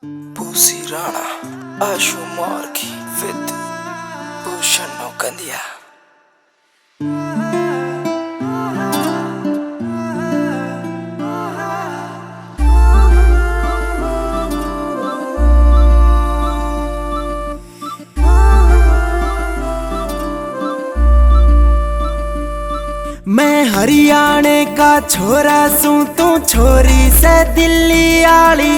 Pussy Rana, Ashu Marki, with Bhushan Kandiya. मैं हरियाणे का छोरा सूं तू छोरी से दिल्ली आली।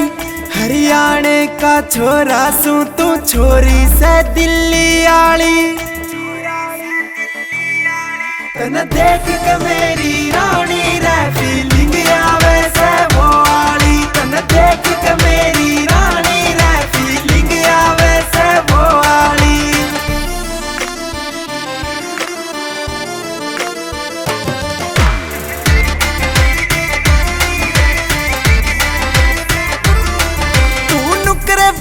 हरियाणे का छोरा सूं तू छोरी से दिल्ली आली। तने देख के मेरी रानी रे फीलिंग आवे से वो आली। तने देख के मेरी रानी रे फीलिंग आवे से वो आली।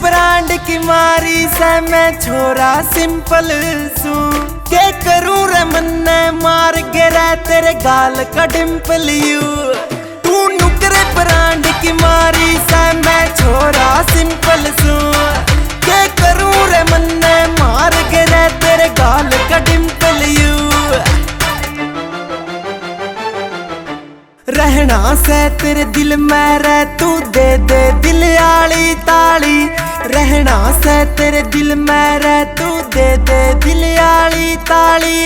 ब्रांड की मारी से मैं छोरा सिंपल सू के करूं रे मन्ने मार गिरा तेरे गाल का डिंपल यू। तू नुकरे ब्रांड की मारी से मैं छोरा सिंपल सू के करूं रे मन्ने मार गिरा तेरे गाल का डिंपल यू। रहना से तेरे दिल में रह तू दे दे दिल आली ताली। रहना से तेरे दिल में रह तू दे दे दिल आली ताली।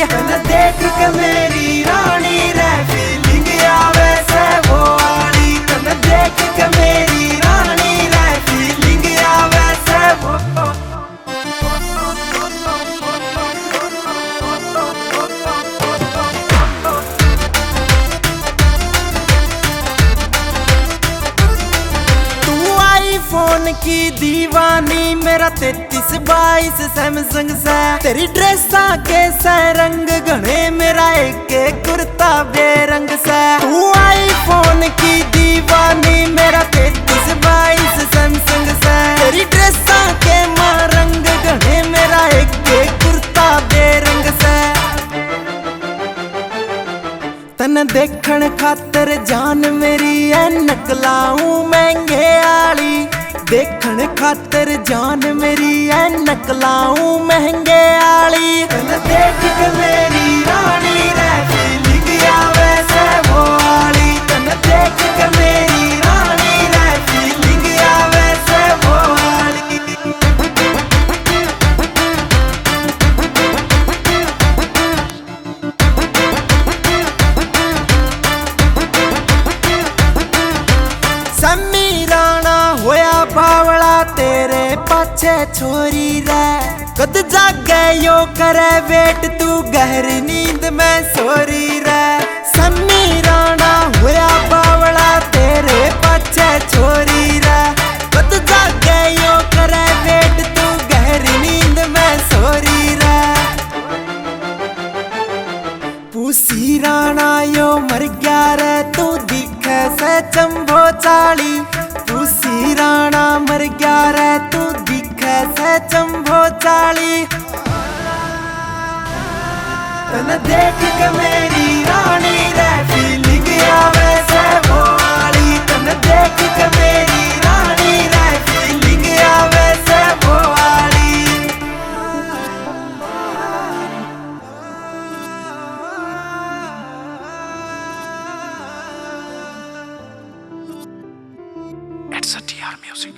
देख के मेरी रानी रे फीलिंग आवे से वो आली। तने देख के मेरी रानी रे फीलिंग आवे से वो। फोन की दीवानी मेरा 3322 सैमसंग से। तेरी ड्रेसा के से रंग घने मेरा एक कुर्ता बेरंग से। तू आईफोन की दीवानी मेरा 3322 सैमसंग से। तेरी ड्रेसा के मां रंग घने मेरा एक कुर्ता बेरंग से। तन देखण खातर जान मेरी है नकलाऊं महंगे आली। देखण खातर जान मेरी है नकलाऊं महंगे आली। तन देख के मेरी रानी रे फीलिंग आवे से वो आली। तन देख के मेरी रानी रे फीलिंग आवे से वो आली। सम्मी राणा होया बावला तेरे पाछे छोरी रे। कद जागे यो करे वेट तू गहरी नींद में सोरी रे। सम्मी राणा होया बावला तेरे पाछे छोरी रे। कद जागे यो करे वेट तू गहरी नींद में सोरी रे। पूसी राणा यो मर गया रे तू दिखे से चंबो चाली। पूसी राणा मर गया रे तू दिखे से चंबो चाली। तने देख के मेरी रानी रे फीलिंग आवे से वो आली। तने देख के मेरी रानी रे फीलिंग आवे से वो आली। It's a TR Music.